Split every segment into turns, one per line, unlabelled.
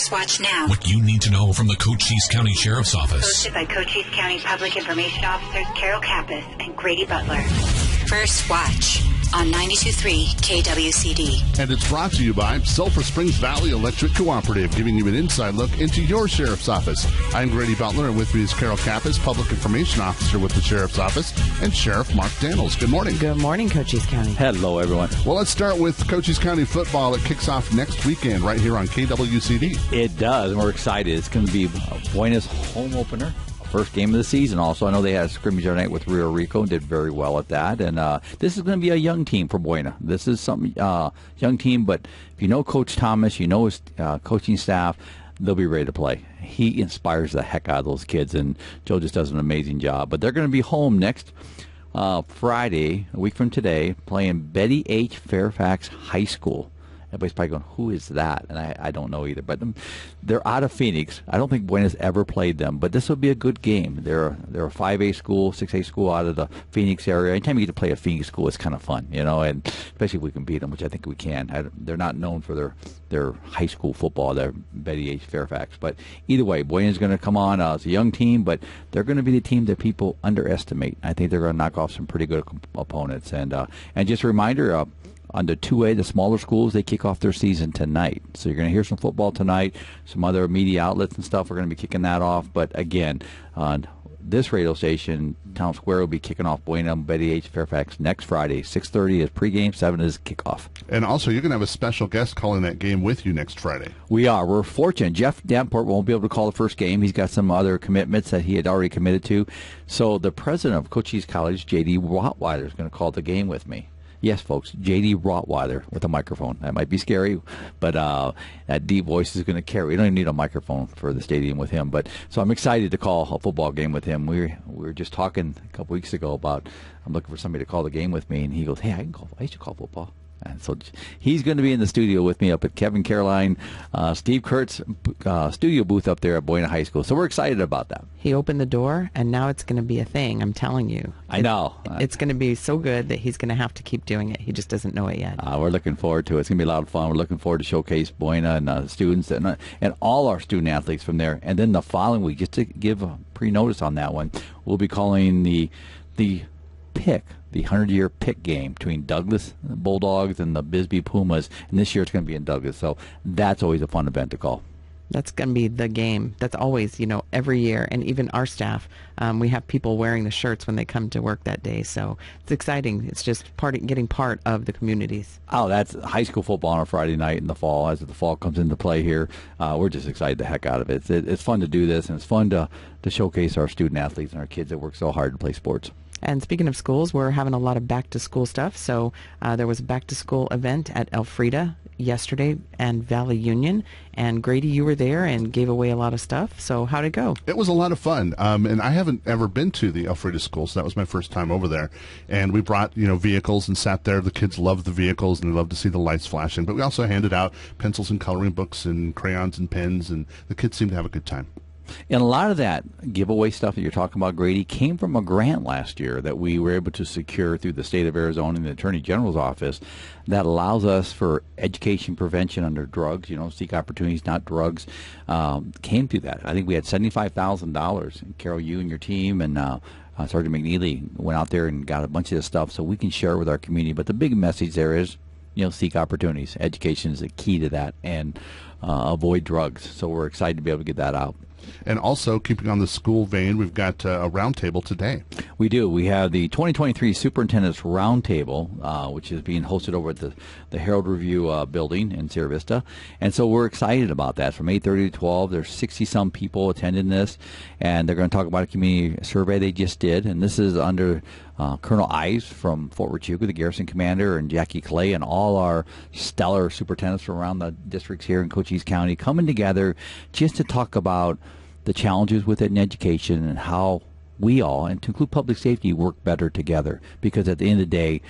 First Watch Now.
What you need to know from the Cochise County Sheriff's Office.
Hosted by Cochise County Public Information Officers Carol Kappas and Grady Butler. First Watch on 92.3 KWCD.
And it's brought to you by Sulphur Springs Valley Electric Cooperative, giving you an inside look into your Sheriff's Office. I'm Grady Butler, and with me is Carol Kappas, Public Information Officer with the Sheriff's Office, and Sheriff Mark Daniels. Good morning.
Good morning, Cochise County.
Hello, everyone.
Well, let's start with Cochise County football. It kicks off next weekend right here on KWCD.
It does, and we're excited. It's going to be Buena's home opener. First game of the season also. I know they had a scrimmage the other night with Rio Rico and did very well at that. And this is going to be a young team for Buena. This is some young team, but if you know Coach Thomas, you know his coaching staff, they'll be ready to play. He inspires the heck out of those kids, and Joe just does an amazing job. But they're going to be home next Friday, a week from today, playing Betty H. Fairfax High School. Everybody's probably going, who is that? And I don't know either. But they're out of Phoenix. I don't think Buena's ever played them. But this will be a good game. They're a 5A school, 6A school out of the Phoenix area. Anytime you get to play a Phoenix school, it's kind of fun, you know, and especially if we can beat them, which I think we can. They're not known for their high school football. They're Betty H. Fairfax. But either way, Buena's going to come on as a young team, but they're going to be the team that people underestimate. I think they're going to knock off some pretty good opponents. And just a reminder, on the 2A, the smaller schools, they kick off their season tonight. So you're going to hear some football tonight. Some other media outlets and stuff are going to be kicking that off. But again, on this radio station, Town Square will be kicking off Buena and Betty H. Fairfax next Friday. 6:30 is pregame, 7 is kickoff.
And also, you're going to have a special guest calling that game with you next Friday.
We are. We're fortunate. Jeff Davenport won't be able to call the first game. He's got some other commitments that he had already committed to. So the president of Cochise College, J.D. Rottweiler, is going to call the game with me. Yes, folks, J.D. Rottweiler with a microphone. That might be scary, but that deep voice is going to carry. We don't even need a microphone for the stadium with him. But so I'm excited to call a football game with him. We were just talking a couple weeks ago about I'm looking for somebody to call the game with me, and he goes, "Hey, I used to call football." And so he's going to be in the studio with me up at Kevin Caroline, Steve Kurt's studio booth up there at Buena High School. So we're excited about that.
He opened the door, and now it's going to be a thing. I'm telling you.
I know.
It's going to be so good that he's going to have to keep doing it. He just doesn't know it yet.
We're looking forward to it. It's going to be a lot of fun. We're looking forward to showcase Buena and students and all our student athletes from there. And then the following week, just to give a pre-notice on that one, we'll be calling the pick, the 100-year pick game between Douglas Bulldogs and the Bisbee Pumas. And this year it's going to be in Douglas. So that's always a fun event to call.
That's going to be the game. That's always, every year. And even our staff, we have people wearing the shirts when they come to work that day. So it's exciting. It's just getting part of the communities.
Oh, that's high school football on a Friday night in the fall. As the fall comes into play here, we're just excited the heck out of it. It's fun to do this, and it's fun to showcase our student athletes and our kids that work so hard to play sports.
And speaking of schools, we're having a lot of back-to-school stuff. So there was a back-to-school event at Elfrida yesterday and Valley Union. And Grady, you were there and gave away a lot of stuff. So how'd it go?
It was a lot of fun. And I haven't ever been to the Elfrida school, so that was my first time over there. And we brought, vehicles and sat there. The kids loved the vehicles and they loved to see the lights flashing. But we also handed out pencils and coloring books and crayons and pens, and the kids seemed to have a good time.
And a lot of that giveaway stuff that you're talking about, Grady, came from a grant last year that we were able to secure through the state of Arizona and the Attorney General's office that allows us for education prevention under drugs, seek opportunities, not drugs, came through that. I think we had $75,000. And Carol, you and your team and Sergeant McNeely went out there and got a bunch of this stuff so we can share with our community. But the big message there is, seek opportunities. Education is the key to that, and avoid drugs. So we're excited to be able to get that out.
And also, keeping on the school vein, we've got a roundtable today.
We do. We have the 2023 Superintendent's Roundtable, which is being hosted over at the Herald Review building in Sierra Vista. And so we're excited about that. From 8:30 to 12, there's 60-some people attending this, and they're going to talk about a community survey they just did. And this is under Colonel Ives from Fort Huachuca, the garrison commander, and Jackie Clay, and all our stellar superintendents from around the districts here in Cochise County coming together just to talk about the challenges with it in education and how we all, and to include public safety, work better together. Because at the end of the day,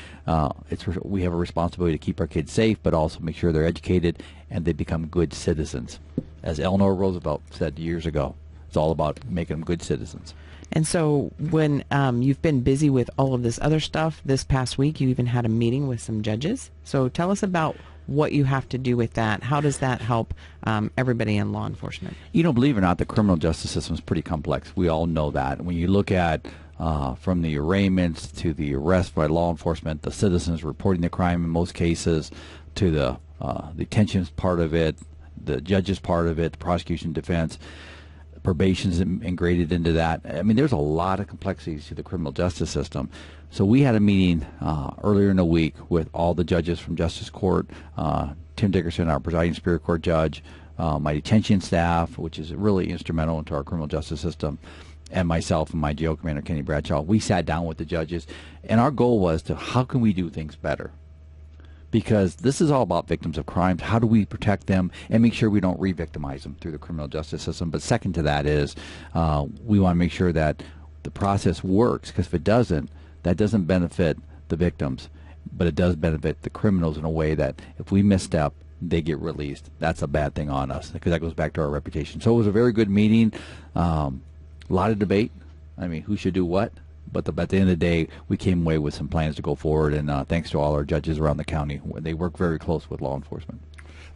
we have a responsibility to keep our kids safe, but also make sure they're educated and they become good citizens. As Eleanor Roosevelt said years ago, it's all about making them good citizens.
And so when you've been busy with all of this other stuff, this past week you even had a meeting with some judges. So tell us about what you have to do with that. How does that help everybody in law enforcement?
Believe it or not, the criminal justice system is pretty complex. We all know that. When you look at from the arraignments to the arrest by law enforcement, the citizens reporting the crime in most cases, to the detentions part of it, the judges part of it, the prosecution, defense, probation's integrated into that. I mean, there's a lot of complexities to the criminal justice system. So we had a meeting earlier in the week with all the judges from Justice Court, Tim Dickerson, our presiding Superior Court judge, my detention staff, which is really instrumental into our criminal justice system, and myself and my jail commander, Kenny Bradshaw. We sat down with the judges, and our goal was to how can we do things better? Because this is all about victims of crimes. How do we protect them and make sure we don't re-victimize them through the criminal justice system? But second to that is we want to make sure that the process works, because if it doesn't, that doesn't benefit the victims, but it does benefit the criminals in a way that if we misstep, they get released. That's a bad thing on us, because that goes back to our reputation. So it was a very good meeting, a lot of debate. I mean, who should do what? But at the end of the day, we came away with some plans to go forward, and thanks to all our judges around the county. They work very close with law enforcement.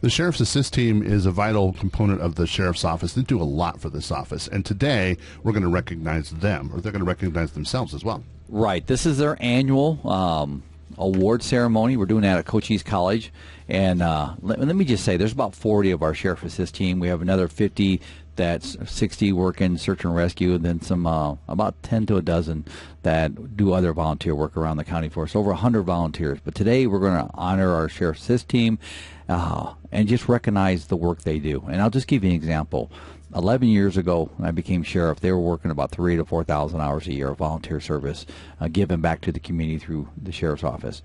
The Sheriff's Assist Team is a vital component of the Sheriff's Office. They do a lot for this office, and today we're going to recognize them, or they're going to recognize themselves as well.
Right. This is their annual award ceremony. We're doing that at Cochise College, and let me just say, there's about 40 of our Sheriff's Assist Team. We have another 50 that's 60 work in search and rescue, and then some about 10 to a dozen that do other volunteer work around the county for us. Over 100 volunteers. But today we're going to honor our Sheriff's Assist Team and just recognize the work they do. And I'll just give you an example. 11 years ago, when I became sheriff, they were working about 3,000 to 4,000 hours a year of volunteer service, giving back to the community through the sheriff's office.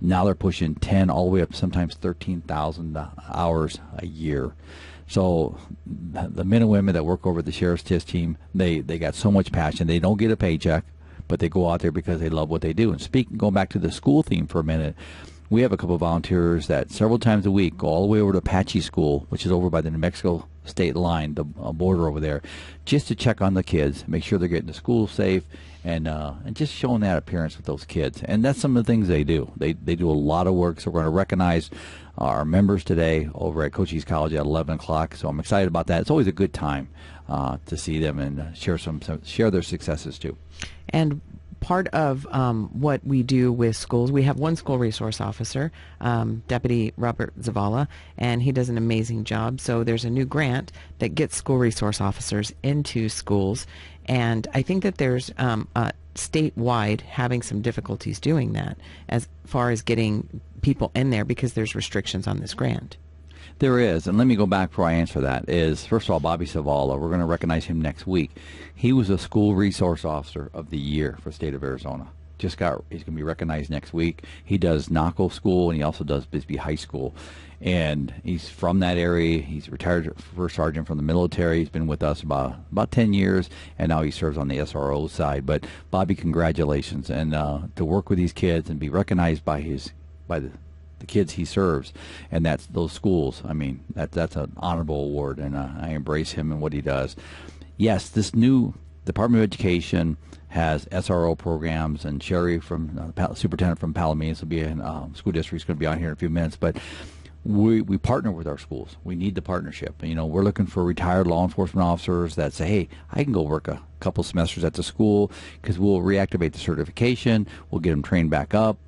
Now they're pushing 10 all the way up, sometimes 13,000 hours a year. So the men and women that work over at the Sheriff's Assist Team, they got so much passion. They don't get a paycheck, but they go out there because they love what they do. And going back to the school theme for a minute, we have a couple of volunteers that several times a week go all the way over to Apache School, which is over by the New Mexico state line, the border over there, just to check on the kids, make sure they're getting to school safe, and just showing that appearance with those kids. And that's some of the things they do. They do a lot of work, so we're going to recognize our members today over at Cochise College at 11 o'clock. So I'm excited about that. It's always a good time to see them and share their successes too.
And part of what we do with schools, we have one school resource officer, Deputy Robert Zavala, and he does an amazing job. So there's a new grant that gets school resource officers into schools, and I think that there's statewide having some difficulties doing that as far as getting people in there because there's restrictions on this grant.
There is, and let me go back before I answer that, is, first of all, Bobby Zavala, we're going to recognize him next week. He was a School Resource Officer of the Year for the state of Arizona. He's going to be recognized next week. He does Naco School, and he also does Bisbee High School. And he's from that area. He's retired first sergeant from the military. He's been with us about 10 years, and now he serves on the SRO side. But Bobby, congratulations. And to work with these kids and be recognized by the kids he serves, and that's those schools. I mean, that's an honorable award, and I embrace him and what he does. Yes, this new Department of Education has SRO programs, and Sherry from superintendent from Palomino will be in school district is going to be on here in a few minutes, but we partner with our schools. We need the partnership. You know, we're looking for retired law enforcement officers that say, hey, I can go work a couple semesters at the school, because we'll reactivate the certification, we'll get them trained back up,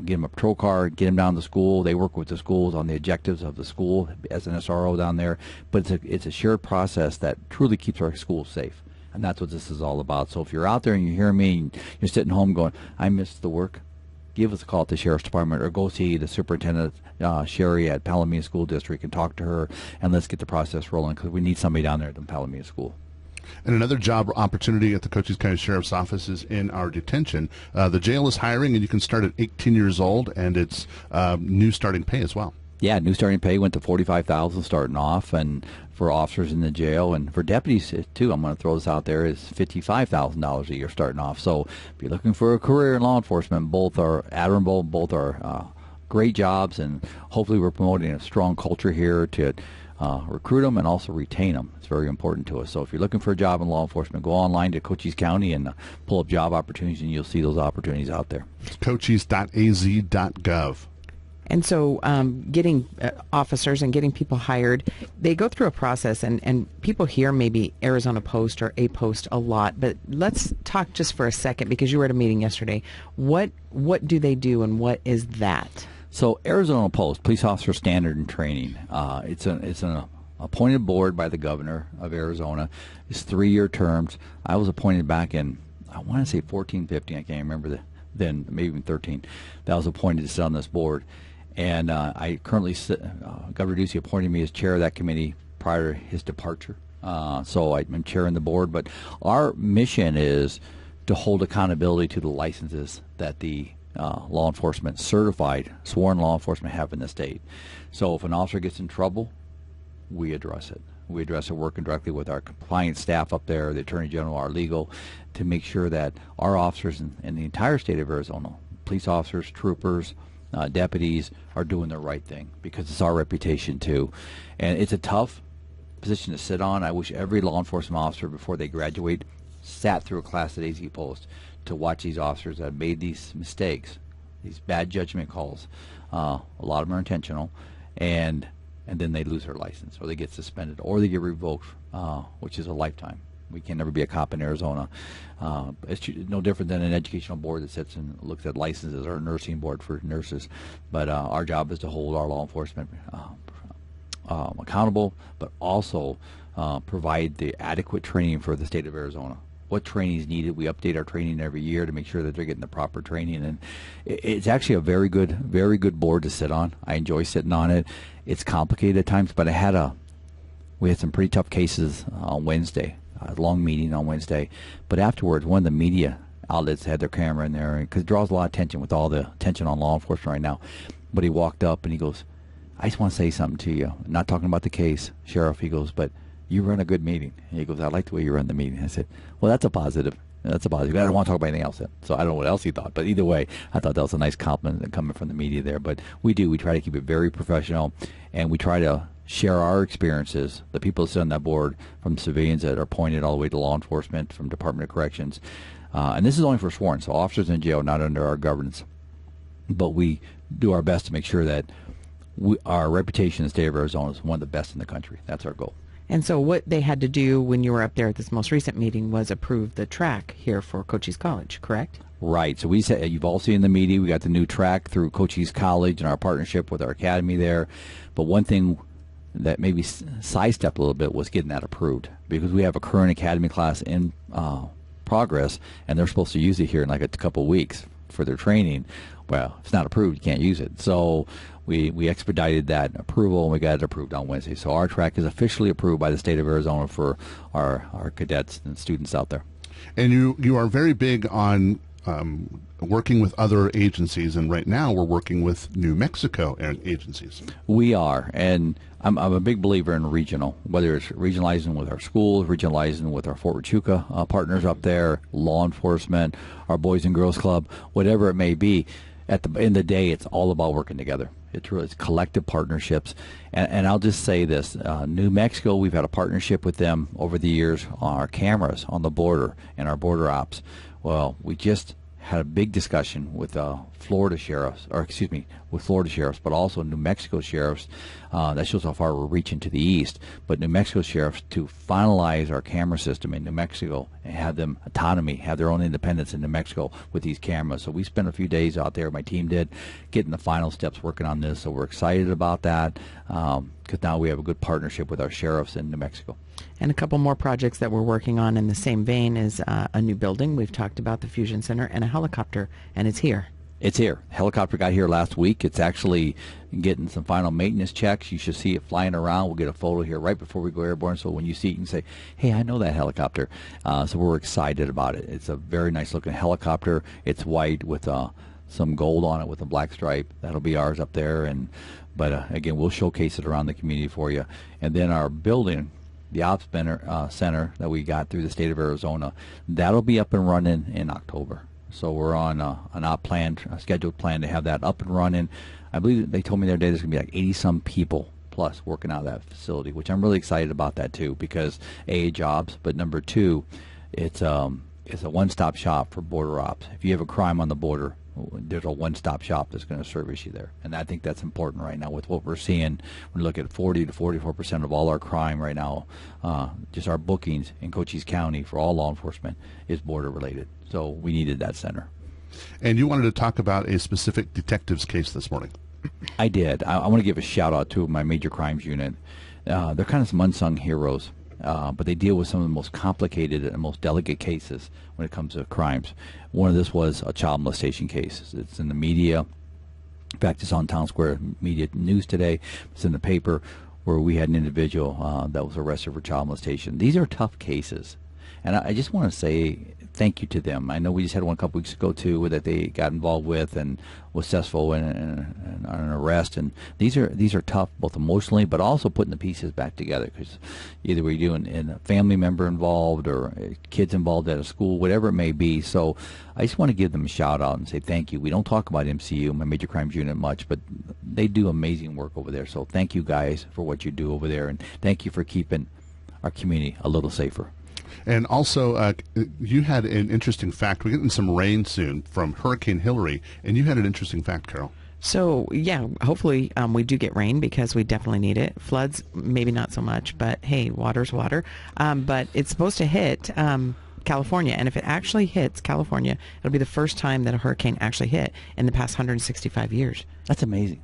get them a patrol car, get them down to school. They work with the schools on the objectives of the school as an SRO down there. But it's a shared process that truly keeps our schools safe. And that's what this is all about. So if you're out there and you hear me and you're sitting home going, I missed the work, give us a call at the Sheriff's Department, or go see the Superintendent, Sherry, at Palomino School District, and talk to her, and let's get the process rolling, because we need somebody down there at the Palomino School.
And another job opportunity at the Cochise County Sheriff's Office is in our detention. The jail is hiring, and you can start at 18 years old, and it's new starting pay as well.
Yeah, new starting pay went to $45,000 starting off, and for officers in the jail, and for deputies too, I'm going to throw this out there, is $55,000 a year starting off. So if you're looking for a career in law enforcement, both are admirable, both are great jobs, and hopefully we're promoting a strong culture here to recruit them and also retain them. It's very important to us. So if you're looking for a job in law enforcement, go online to Cochise County and pull up job opportunities, and you'll see those opportunities out there.
Cochise.az.gov.
And so getting officers and getting people hired, they go through a process, and people hear maybe Arizona Post or A Post a lot, but let's talk just for a second, because you were at a meeting yesterday. What do they do, and what is that?
So Arizona Post, Police Officer Standard and Training, it's an appointed board by the governor of Arizona. It's 3-year terms. I was appointed back in, I want to say 14, 15, I can't remember then, maybe even 13, that I was appointed to sit on this board. And I currently sit, Governor Ducey appointed me as chair of that committee prior to his departure. So I'm chairing the board. But our mission is to hold accountability to the licenses that the law enforcement, certified, sworn law enforcement have in the state. So if an officer gets in trouble, we address it. We address it working directly with our compliance staff up there, the Attorney General, our legal, to make sure that our officers in the entire state of Arizona, police officers, troopers, deputies, are doing the right thing, because it's our reputation too. And it's a tough position to sit on. I wish every law enforcement officer before they graduate sat through a class at AZ Post to watch these officers that have made these mistakes, these bad judgment calls. A lot of them are intentional, and then they lose their license, or they get suspended, or they get revoked, which is a lifetime. We can never be a cop in Arizona. It's no different than an educational board that sits and looks at licenses, or a nursing board for nurses. But our job is to hold our law enforcement accountable, but also provide the adequate training for the state of Arizona. What training is needed? We update our training every year to make sure that they're getting the proper training, and it's actually a very good board to sit on. I enjoy sitting on it. It's complicated at times, but we had some pretty tough cases on Wednesday. A long meeting on Wednesday, but afterwards, one of the media outlets had their camera in there, because it draws a lot of attention with all the attention on law enforcement right now. But he walked up and he goes, "I just want to say something to you. I'm not talking about the case, Sheriff." He goes, "But you run a good meeting." And he goes, "I like the way you run the meeting." I said, "Well, that's a positive. That's a positive. I don't want to talk about anything else then." So I don't know what else he thought, but either way, I thought that was a nice compliment coming from the media there. But we try to keep it very professional, and we try to share our experiences. The people that sit on that board, from civilians that are appointed all the way to law enforcement, from Department of Corrections. And this is only for sworn, so officers in jail, not under our governance. But we do our best to make sure that our reputation in the state of Arizona is one of the best in the country. That's our goal.
And so what they had to do when you were up there at this most recent meeting was approve the track here for Cochise College, correct?
Right. So we said, you've all seen the media, we got the new track through Cochise College and our partnership with our academy there. But one thing that maybe sidestepped a little bit was getting that approved, because we have a current academy class in progress, and they're supposed to use it here in like a couple of weeks for their training. Well, if it's not approved, you can't use it. So we expedited that approval, and we got it approved on Wednesday. So our track is officially approved by the state of Arizona for our cadets and students out there.
And you are very big on working with other agencies, and right now we're working with New Mexico agencies. We
are, and I'm a big believer in regional, whether it's regionalizing with our schools, regionalizing with our Fort Huachuca partners up there, law enforcement, our Boys and Girls Club, whatever it may be. At the end of the day, it's all about working together. It's collective partnerships. And I'll just say this, New Mexico, we've had a partnership with them over the years on our cameras on the border and our border ops. Well, we just had a big discussion with Florida sheriffs, but also New Mexico sheriffs. That shows how far we're reaching to the east. But New Mexico sheriffs, to finalize our camera system in New Mexico and have them autonomy, have their own independence in New Mexico with these cameras. So we spent a few days out there, my team did, getting the final steps working on this. So we're excited about that, because now we have a good partnership with our sheriffs in New Mexico.
And a couple more projects that we're working on in the same vein is a new building. We've talked about the Fusion Center, and a helicopter, and it's here.
It's here. Helicopter got here last week. It's actually getting some final maintenance checks. You should see it flying around. We'll get a photo here right before we go airborne, so when you see it, you can say, "Hey, I know that helicopter." So we're excited about it. It's a very nice looking helicopter. It's white with some gold on it with a black stripe. That'll be ours up there. But again, we'll showcase it around the community for you. And then our building, the Ops Center that we got through the state of Arizona, that'll be up and running in October. So we're on a scheduled plan to have that up and running. I believe they told me the other day there's going to be like 80-some people plus working out of that facility, which I'm really excited about that too, because A, jobs, but number two, it's a one-stop shop for border ops. If you have a crime on the border, there's a one-stop shop that's going to service you there. And I think that's important right now with what we're seeing. We look at 40 to 44% of all our crime right now, just our bookings in Cochise County for all law enforcement is border-related. So we needed that center.
And you wanted to talk about a specific detective's case this morning.
I did. I want to give a shout-out to my major crimes unit. They're kind of some unsung heroes. But they deal with some of the most complicated and most delicate cases when it comes to crimes. One of this was a child molestation case. It's in the media. In fact, it's on Town Square Media News today. It's in the paper where we had an individual that was arrested for child molestation. These are tough cases. And I just want to say thank you to them. I know we just had one a couple weeks ago, too, that they got involved with and was successful in an arrest. And these are tough, both emotionally, but also putting the pieces back together. Because either we're doing a family member involved or kids involved at a school, whatever it may be. So I just want to give them a shout-out and say thank you. We don't talk about MCU, my Major Crimes Unit, much, but they do amazing work over there. So thank you, guys, for what you do over there. And thank you for keeping our community a little safer.
And also, you had an interesting fact. We're getting some rain soon from Hurricane Hillary, and you had an interesting fact, Carol.
So, yeah, hopefully we do get rain because we definitely need it. Floods, maybe not so much, but hey, water's water. But it's supposed to hit California, and if it actually hits California, it'll be the first time that a hurricane actually hit in the past 165 years.
That's amazing.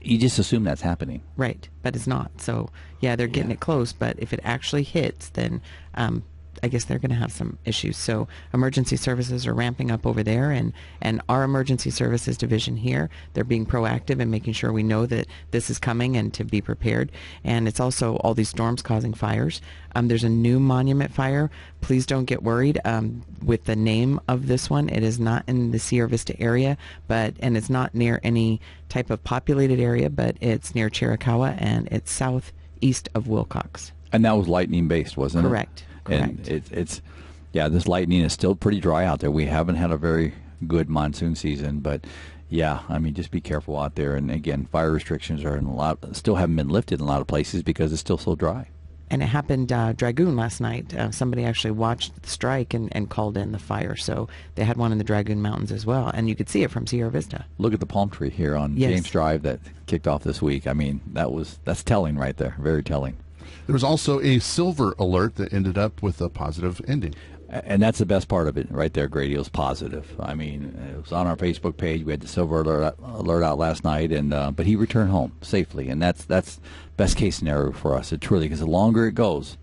You just assume that's happening.
Right, but it's not. So, yeah, they're getting it close, but if it actually hits, then I guess they're going to have some issues. So emergency services are ramping up over there, and our emergency services division here, they're being proactive and making sure we know that this is coming and to be prepared. And it's also all these storms causing fires. There's a new monument fire. Please don't get worried with the name of this one. It is not in the Sierra Vista area, and it's not near any type of populated area, but it's near Chiricahua, and it's southeast of Wilcox.
And that was lightning based, wasn't it?
Correct.
And it's this lightning is still pretty dry out there. We haven't had a very good monsoon season, but yeah, I mean, just be careful out there. And again, fire restrictions are still haven't been lifted in a lot of places because it's still so dry.
And it happened Dragoon last night. Somebody actually watched the strike and called in the fire. So they had one in the Dragoon Mountains as well, and you could see it from Sierra Vista.
Look at the palm tree here on James Drive that kicked off this week. I mean, that's telling right there, very telling.
There was also a silver alert that ended up with a positive ending.
And that's the best part of it right there, Grady. It was positive. I mean, it was on our Facebook page. We had the silver alert out last night, and but he returned home safely, and that's best case scenario for us. It truly, because the longer it goes,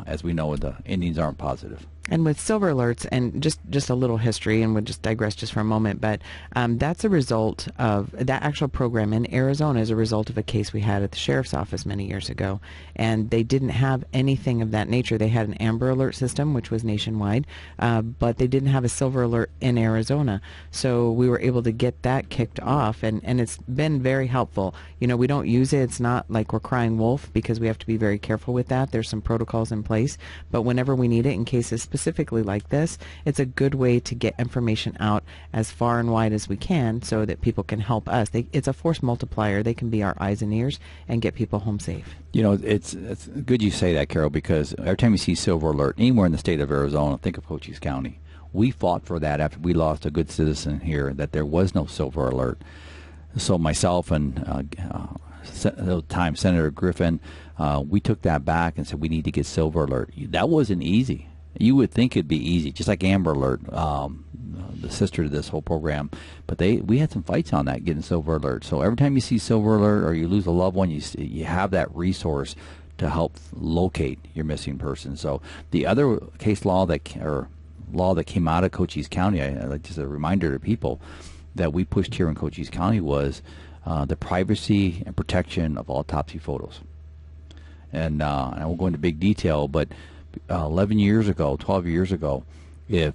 as we know, the endings aren't positive.
And with silver alerts, and just a little history, and we'll just digress just for a moment, but that's a result of that actual program in Arizona is a result of a case we had at the sheriff's office many years ago. And they didn't have anything of that nature. They had an Amber Alert system, which was nationwide, but they didn't have a silver alert in Arizona. So we were able to get that kicked off, and it's been very helpful. You know, we don't use it. It's not like we're crying wolf because we have to be very careful with that. There's some protocols in place, but whenever we need it in cases specifically like this, it's a good way to get information out as far and wide as we can so that people can help us. It's a force multiplier. They can be our eyes and ears and get people home safe.
You know, it's good you say that, Carol, because every time you see silver alert anywhere in the state of Arizona, think of Cochise County. We fought for that after we lost a good citizen here, that there was no silver alert. So myself and at the time Senator Griffin, we took that back and said we need to get silver alert. That wasn't easy. You would think it'd be easy, just like Amber Alert, the sister to this whole program. But we had some fights on that, getting silver alert. So every time you see silver alert or you lose a loved one, you have that resource to help locate your missing person. So the other case law that came out of Cochise County, just a reminder to people that we pushed here in Cochise County was the privacy and protection of autopsy photos. And I won't go into big detail, but 11 years ago, 12 years ago, if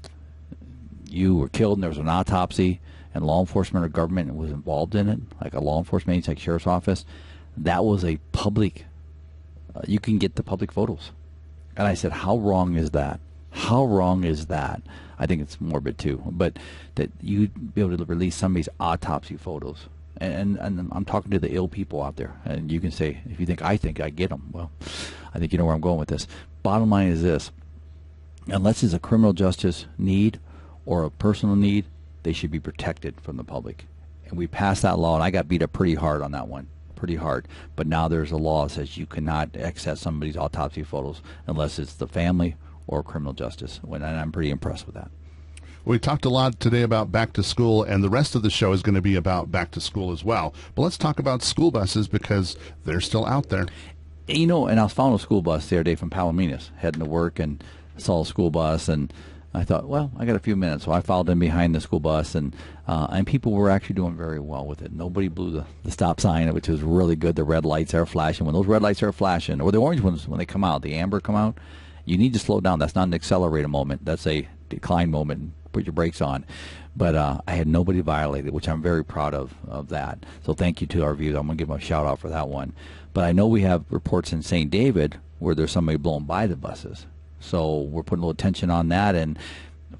you were killed and there was an autopsy and law enforcement or government was involved in it, like a law enforcement agency like Sheriff's Office, that was a public, you can get the public photos. And I said, how wrong is that? How wrong is that? I think it's morbid too, but that you'd be able to release somebody's autopsy photos. And I'm talking to the ill people out there, and you can say, if you think I get them, well, I think you know where I'm going with this. Bottom line is this: unless it's a criminal justice need or a personal need, they should be protected from the public. And we passed that law, and I got beat up pretty hard on that one. Pretty hard. But now there's a law that says you cannot access somebody's autopsy photos unless it's the family or criminal justice. And I'm pretty impressed with that.
We talked a lot today about back to school, and the rest of the show is going to be about back to school as well. But let's talk about school buses because they're still out there.
You know, and I was following a school bus the other day from Palominas, heading to work, and saw a school bus, and I thought, well, I got a few minutes. So I followed in behind the school bus, and people were actually doing very well with it. Nobody blew the stop sign, which was really good. The red lights are flashing. When those red lights are flashing, or the orange ones when they come out, the amber come out, you need to slow down. That's not an accelerator moment. That's a decline moment. Put your brakes on. But I had nobody violated, which I'm very proud of that. So thank you to our viewers. I'm going to give them a shout out for that one. But I know we have reports in St. David where there's somebody blown by the buses. So we're putting a little attention on that. And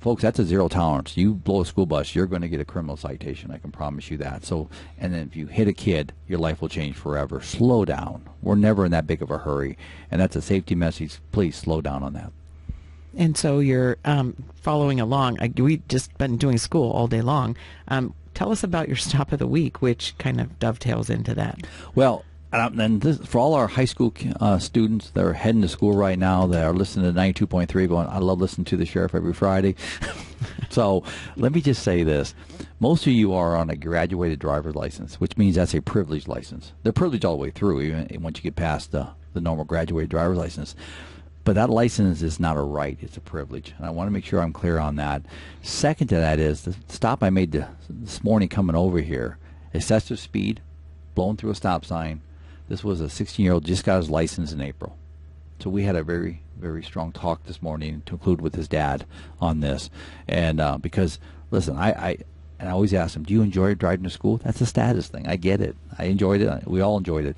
folks, that's a zero tolerance. You blow a school bus, you're going to get a criminal citation. I can promise you that. So, and then if you hit a kid, your life will change forever. Slow down. We're never in that big of a hurry. And that's a safety message. Please slow down on that.
And so you're following along. We've just been doing school all day long. Tell us about your stop of the week, which kind of dovetails into that.
Well, and this, for all our high school students that are heading to school right now, that are listening to 92.3, going, I love listening to the Sheriff every Friday. So let me just say this. Most of you are on a graduated driver's license, which means that's a privileged license. They're privileged all the way through, even once you get past the normal graduated driver's license. But that license is not a right, it's a privilege. And I want to make sure I'm clear on that. Second to that is the stop I made this morning coming over here. Excessive speed, blowing through a stop sign. This was a 16-year-old, just got his license in April. So we had a very, very strong talk this morning to include with his dad on this. And because, listen, I always ask him, do you enjoy driving to school? That's a status thing. I get it. I enjoyed it. We all enjoyed it.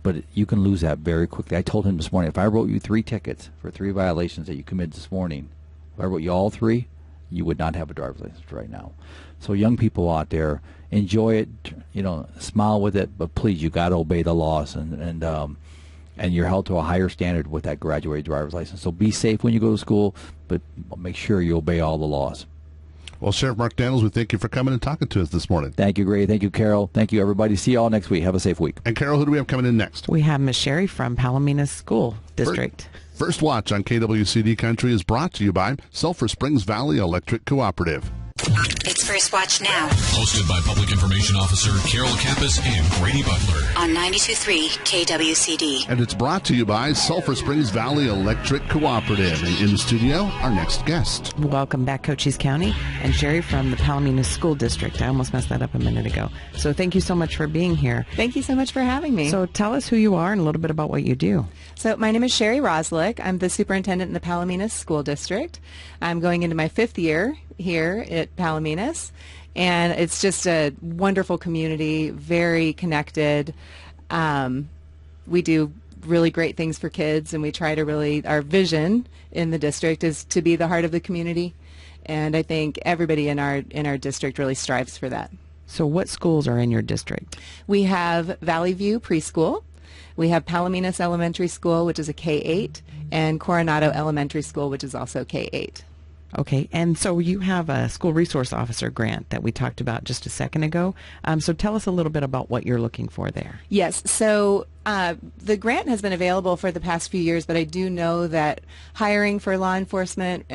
But you can lose that very quickly. I told him this morning, if I wrote you 3 tickets for 3 violations that you committed this morning, if I wrote you all 3, you would not have a driver's license right now. So young people out there, enjoy it, smile with it, but please, you got to obey the laws, and you're held to a higher standard with that graduated driver's license. So be safe when you go to school, but make sure you obey all the laws.
Well, Sheriff Mark Daniels, we thank you for coming and talking to us this morning.
Thank you, Gray. Thank you, Carol. Thank you, everybody. See you all next week. Have a safe week.
And Carol, who do we have coming in next?
We have Miss Sherry from Palominas School District.
First Watch on KWCD Country is brought to you by Sulphur Springs Valley Electric Cooperative.
It's First Watch Now.
Hosted by Public Information Officer Carol Kappas and Grady Butler.
On 92.3 KWCD.
And it's brought to you by Sulphur Springs Valley Electric Cooperative. And in the studio, our next guest.
Welcome back, Cochise County, and Sherry from the Palominas School District. I almost messed that up a minute ago. So thank you so much for being here.
Thank you so much for having me.
So tell us who you are and a little bit about what you do.
So my name is Sherry Roslick. I'm the superintendent in the Palominas School District. I'm going into my 5th year here at Palominas, and it's just a wonderful community, very connected. We do really great things for kids, and we try to really, our vision in the district is to be the heart of the community, and I think everybody in our district really strives for that.
So what schools are in your district?
We have Valley View Preschool. We have Palominas Elementary School, which is a K-8, and Coronado Elementary School, which is also K-8.
Okay, and so you have a school resource officer grant that we talked about just a second ago. So tell us a little bit about what you're looking for there.
Yes, so the grant has been available for the past few years, but I do know that hiring for law enforcement,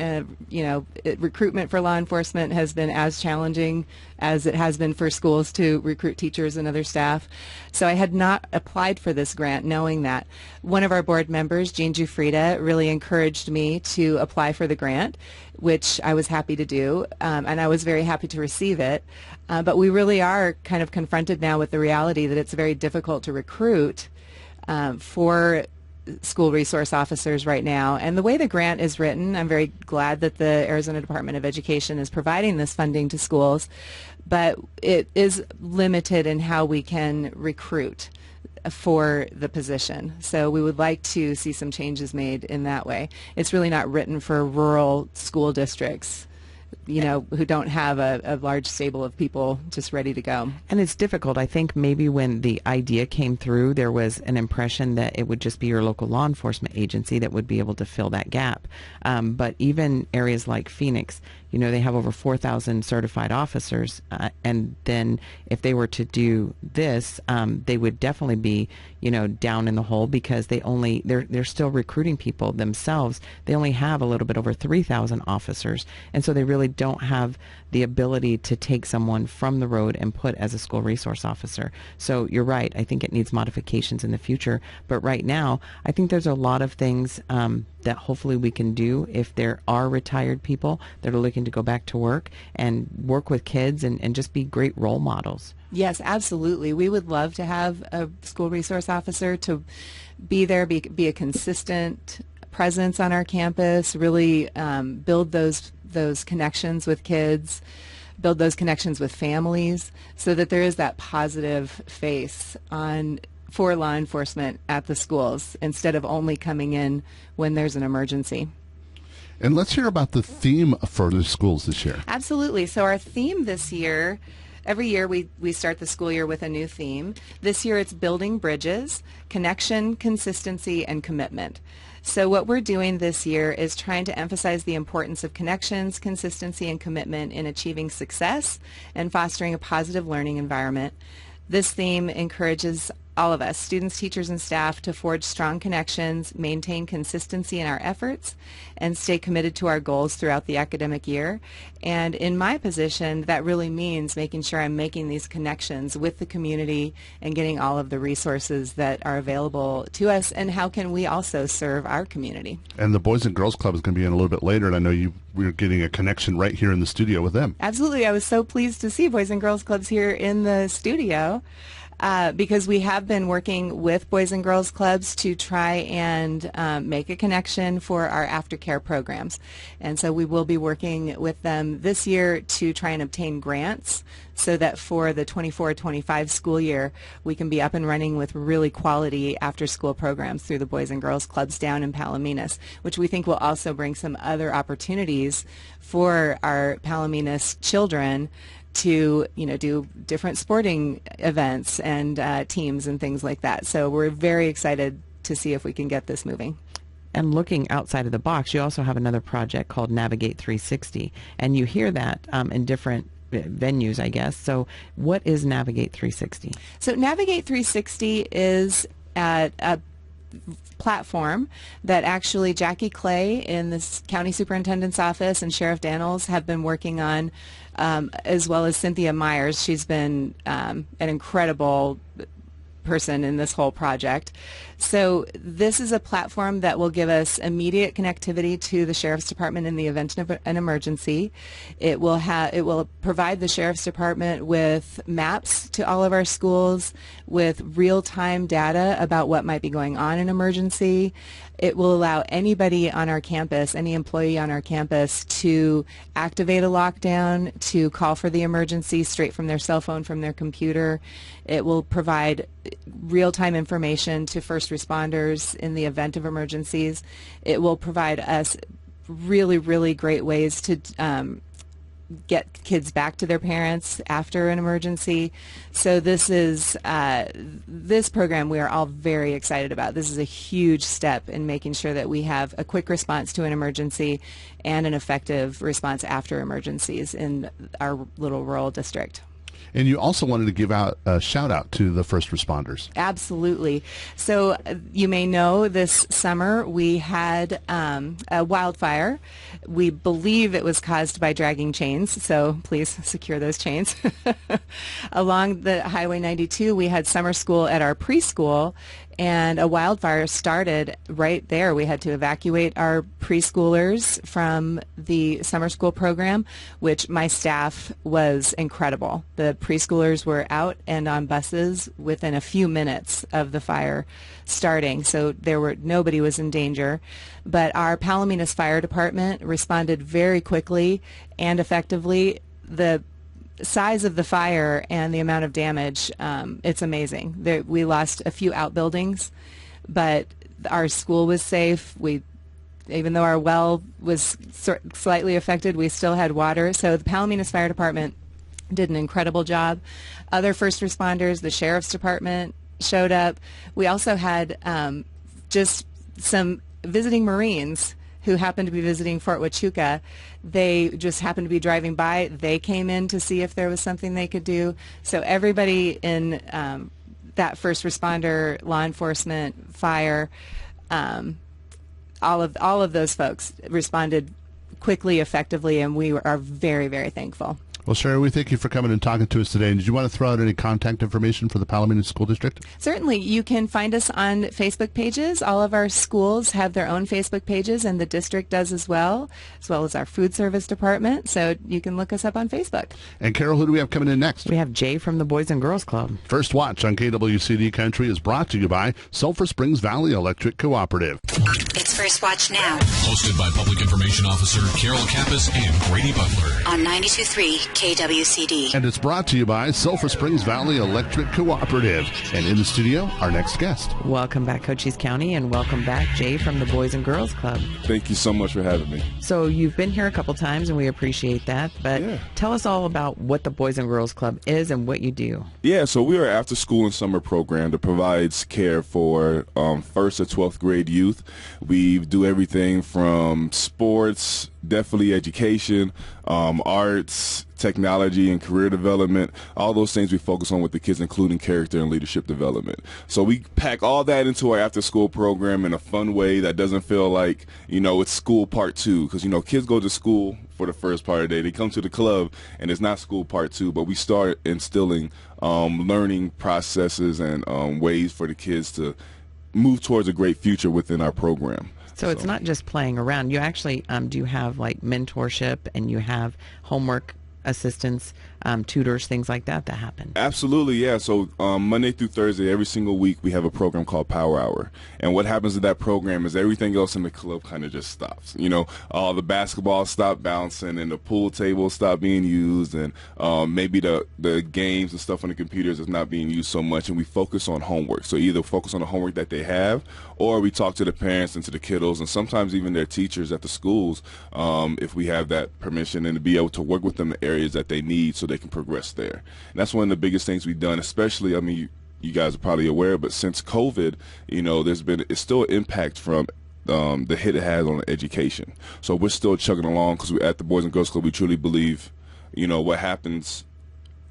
recruitment for law enforcement has been as challenging as it has been for schools to recruit teachers and other staff. So I had not applied for this grant knowing that. One of our board members, Jean Jufrida, really encouraged me to apply for the grant, which I was happy to do, and I was very happy to receive it. But we really are kind of confronted now with the reality that it's very difficult to recruit for school resource officers right now. And the way the grant is written, I'm very glad that the Arizona Department of Education is providing this funding to schools, but it is limited in how we can recruit for the position. So we would like to see some changes made in that way. It's really not written for rural school districts, who don't have a large stable of people just ready to go.
And it's difficult. I think maybe when the idea came through, there was an impression that it would just be your local law enforcement agency that would be able to fill that gap. But even areas like Phoenix, they have over 4,000 certified officers, and then if they were to do this, they would definitely be, down in the hole, because they're still recruiting people themselves. They only have a little bit over 3,000 officers, and so they really don't have the ability to take someone from the road and put as a school resource officer. So you're right. I think it needs modifications in the future, but right now, I think there's a lot of things that hopefully we can do if there are retired people that are looking to go back to work and work with kids and just be great role models.
Yes, absolutely. We would love to have a school resource officer to be there, be a consistent presence on our campus, really build those connections with kids, build those connections with families, so that there is that positive face for law enforcement at the schools, instead of only coming in when there's an emergency.
And let's hear about the theme for the schools this year.
Absolutely. So our theme this year, every year we start the school year with a new theme. This year it's Building Bridges, Connection, Consistency, and Commitment. So what we're doing this year is trying to emphasize the importance of connections, consistency, and commitment in achieving success and fostering a positive learning environment. This theme encourages all of us, students, teachers, and staff, to forge strong connections, maintain consistency in our efforts, and stay committed to our goals throughout the academic year. And in my position, that really means making sure I'm making these connections with the community and getting all of the resources that are available to us, and how can we also serve our community.
And the Boys and Girls Club is going to be in a little bit later, and I know we're getting a connection right here in the studio with them.
Absolutely. I was so pleased to see Boys and Girls Clubs here in the studio. Because we have been working with Boys and Girls Clubs to try and make a connection for our aftercare programs. And so we will be working with them this year to try and obtain grants so that for the 24-25 school year, we can be up and running with really quality after-school programs through the Boys and Girls Clubs down in Palominas, which we think will also bring some other opportunities for our Palominas children to do different sporting events and teams and things like that. So we're very excited to see if we can get this moving.
And looking outside of the box, you also have another project called Navigate 360, and you hear that in different venues, I guess. So what is Navigate 360?
So Navigate 360 is a platform that actually Jackie Clay in the county superintendent's office and Sheriff Daniels have been working on, as well as Cynthia Myers. She's been an incredible person in this whole project. So this is a platform that will give us immediate connectivity to the Sheriff's Department in the event of an emergency. It will provide the Sheriff's Department with maps to all of our schools with real-time data about what might be going on in an emergency. It will allow anybody on our campus, any employee on our campus, to activate a lockdown, to call for the emergency straight from their cell phone, from their computer. It will provide real-time information to first responders in the event of emergencies. It will provide us really, really great ways to get kids back to their parents after an emergency. So this is this program we are all very excited about. This is a huge step in making sure that we have a quick response to an emergency and an effective response after emergencies in our little rural district.
And you also wanted to give out a shout out to the first responders.
Absolutely. So you may know this summer we had a wildfire. We believe it was caused by dragging chains, so please secure those chains. Along the Highway 92, we had summer school at our preschool, and a wildfire started right there. We had to evacuate our preschoolers from the summer school program, which my staff was incredible. The preschoolers were out and on buses within a few minutes of the fire starting, so nobody was in danger. But our Palominas Fire Department responded very quickly and effectively. The size of the fire and the amount of damage, it's amazing. We lost a few outbuildings, but our school was safe. Even though our well was slightly affected, we still had water. So the Palominas Fire Department did an incredible job. Other first responders, the Sheriff's Department showed up. We also had just some visiting Marines who happened to be visiting Fort Huachuca. They just happened to be driving by. They came in to see if there was something they could do. So everybody in that first responder, law enforcement, fire, all of those folks responded quickly, effectively, and we are very, very thankful.
Well, Sherry, we thank you for coming and talking to us today. And did you want to throw out any contact information for the Palomino School District?
Certainly. You can find us on Facebook pages. All of our schools have their own Facebook pages, and the district does as well as our food service department. So you can look us up on Facebook.
And Carol, who do we have coming in next?
We have Jay from the Boys and Girls Club.
First Watch on KWCD Country is brought to you by Sulphur Springs Valley Electric Cooperative.
It's First Watch Now.
Hosted by Public Information Officer Carol Kappas and Grady Butler.
On 92.3 KWCD.
And it's brought to you by Sulphur Springs Valley Electric Cooperative. And in the studio, our next guest.
Welcome back, Cochise County, and welcome back, Jay from the Boys and Girls Club.
Thank you so much for having me.
So you've been here a couple times, and we appreciate that. But tell us all about what the Boys and Girls Club is and what you do.
Yeah, so we are an after-school and summer program that provides care for 1st to 12th grade youth. We do everything from sports, definitely education, arts, technology, and career development. All those things we focus on with the kids, including character and leadership development. So we pack all that into our after-school program in a fun way that doesn't feel like, it's school part 2. Because, kids go to school for the first part of the day. They come to the club, and it's not school part 2. But we start instilling learning processes and ways for the kids to move towards a great future within our program.
So it's not just playing around. You actually do have like mentorship, and you have homework assistance, tutors, things like that happen.
Absolutely, yeah. So Monday through Thursday, every single week, we have a program called Power Hour. And what happens to that program is everything else in the club kind of just stops. All the basketball stop bouncing, and the pool tables stop being used, and maybe the games and stuff on the computers is not being used so much, and we focus on homework. So either focus on the homework that they have, or we talk to the parents and to the kiddos, and sometimes even their teachers at the schools, if we have that permission, and to be able to work with them in areas that they need so they can progress there. And that's one of the biggest things we've done, especially, you guys are probably aware, but since COVID, it's still an impact from the hit it has on education. So we're still chugging along because at the Boys and Girls Club, we truly believe, what happens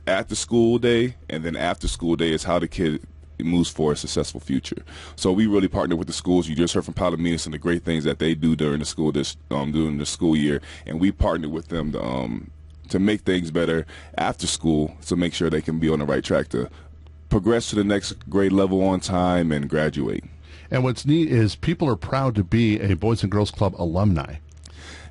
at the school day and then after school day is how the kid moves for a successful future. So we really partner with the schools. You just heard from Palomino and the great things that they do during the school year, and we partner with them to make things better after school, to make sure they can be on the right track to progress to the next grade level on time and graduate.
And what's neat is people are proud to be a Boys and Girls Club alumni.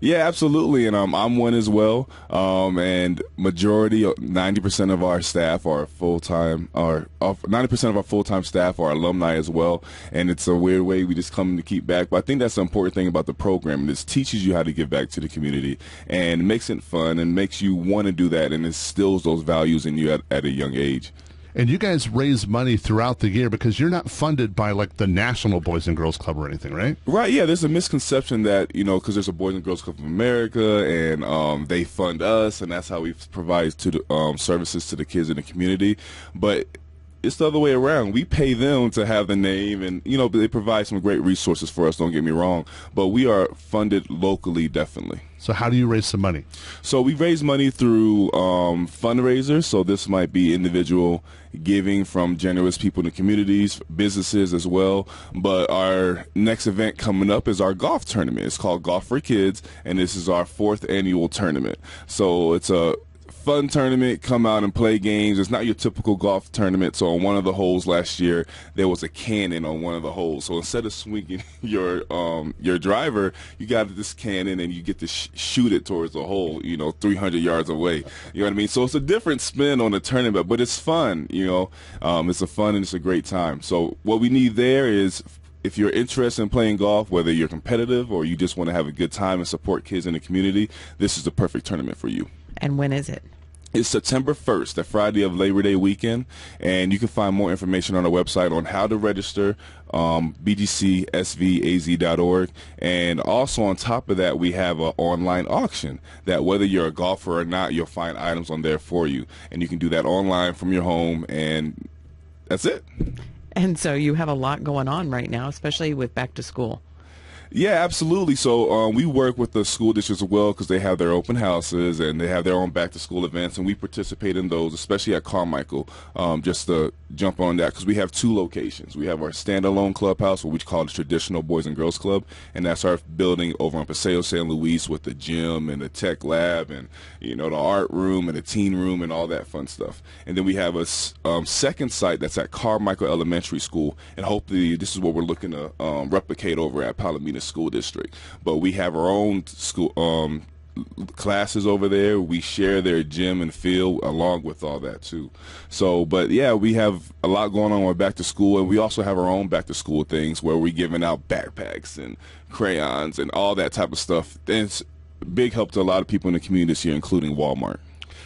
Yeah, absolutely, and I'm one as well. And majority, 90% of our staff are full-time, or 90% of our full-time staff are alumni as well. And it's a weird way we just come to keep back. But I think that's the important thing about the program. This teaches you how to give back to the community, and makes it fun, and makes you want to do that, and instills those values in you at a young age.
And you guys raise money throughout the year because you're not funded by like the National Boys and Girls Club or anything, right?
Right, yeah. There's a misconception that, because there's a Boys and Girls Club of America, and they fund us, and that's how we provide to the, services to the kids in the community. But it's the other way around. We pay them to have the name, and, they provide some great resources for us, don't get me wrong. But we are funded locally, definitely.
So how do you raise some money?
So we raise money through fundraisers. So this might be individual giving from generous people in the communities, businesses as well. But our next event coming up is our golf tournament. It's called Golf for Kids, and this is our 4th annual tournament. So it's a fun tournament. Come out and play games. It's not your typical golf tournament. So on one of the holes last year, there was a cannon on one of the holes. So instead of swinging your driver, you got this cannon, and you get to shoot it towards the hole, 300 yards away. You know what I mean? So it's a different spin on the tournament, but it's fun. It's a fun and it's a great time. So what we need there is, if you're interested in playing golf, whether you're competitive or you just want to have a good time and support kids in the community, this is the perfect tournament for you.
And when is it?
It's September 1st, the Friday of Labor Day weekend, and you can find more information on our website on how to register, bgcsvaz.org. And also on top of that, we have an online auction that whether you're a golfer or not, you'll find items on there for you. And you can do that online from your home, and that's it.
And so you have a lot going on right now, especially with back to school.
Yeah, absolutely. So we work with the school districts as well because they have their open houses and they have their own back-to-school events, and we participate in those, especially at Carmichael, just to jump on that because we have 2 locations. We have our standalone clubhouse, what we call the traditional Boys and Girls Club, and that's our building over on Paseo San Luis with the gym and the tech lab and, the art room and the teen room and all that fun stuff. And then we have a second site that's at Carmichael Elementary School, and hopefully this is what we're looking to replicate over at Palomino School District. But we have our own school classes over there. We share their gym and field along with all that too. So, but yeah, we have a lot going on with back to school, and we also have our own back to school things where we're giving out backpacks and crayons and all that type of stuff. And it's a big help to a lot of people in the community this year, including Walmart.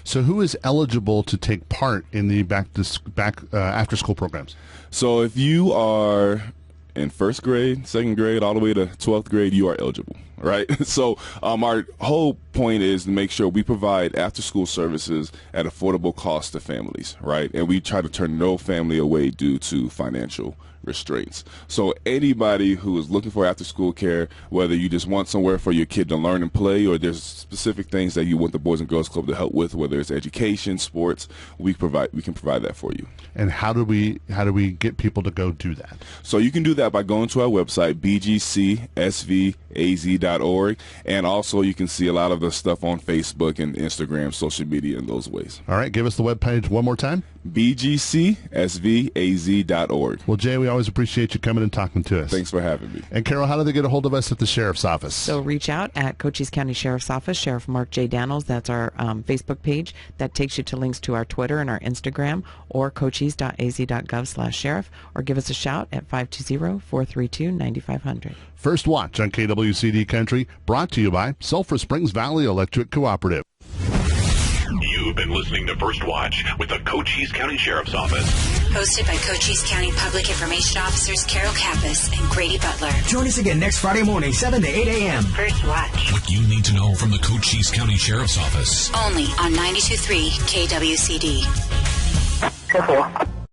So who is eligible to take part in the after school programs?
So if you are in first grade, second grade, all the way to 12th grade, you are eligible, right? So our whole point is to make sure we provide after-school services at affordable cost to families, right? And we try to turn no family away due to financial restraints. So anybody who is looking for after-school care, whether you just want somewhere for your kid to learn and play, or there's specific things that you want the Boys and Girls Club to help with, whether it's education, sports, we can provide that for you.
And how do we get people to go do that?
So you can do that by going to our website, bgcsvaz.org, and also you can see a lot of the stuff on Facebook and Instagram, social media, in those ways.
All right, give us the webpage one more time.
bgcsvaz.org.
Well, Jay, we always appreciate you coming and talking to us.
Thanks for having me.
And Carol, how do they get a hold of us at the Sheriff's Office?
So reach out at Cochise County Sheriff's Office, Sheriff Mark J. Daniels. That's our Facebook page. That takes you to links to our Twitter and our Instagram, or cochise.az.gov/sheriff, or give us a shout at 520-432-9500.
First Watch on KWCD Country, brought to you by Sulphur Springs Valley Electric Cooperative.
You've been listening to First Watch with the Cochise County Sheriff's Office.
Hosted by Cochise County Public Information Officers Carol Kappas and Grady Butler.
Join us again next Friday morning, 7 to 8 a.m.
First Watch.
What you need to know from the Cochise County Sheriff's Office.
Only on 92.3 KWCD.
Careful.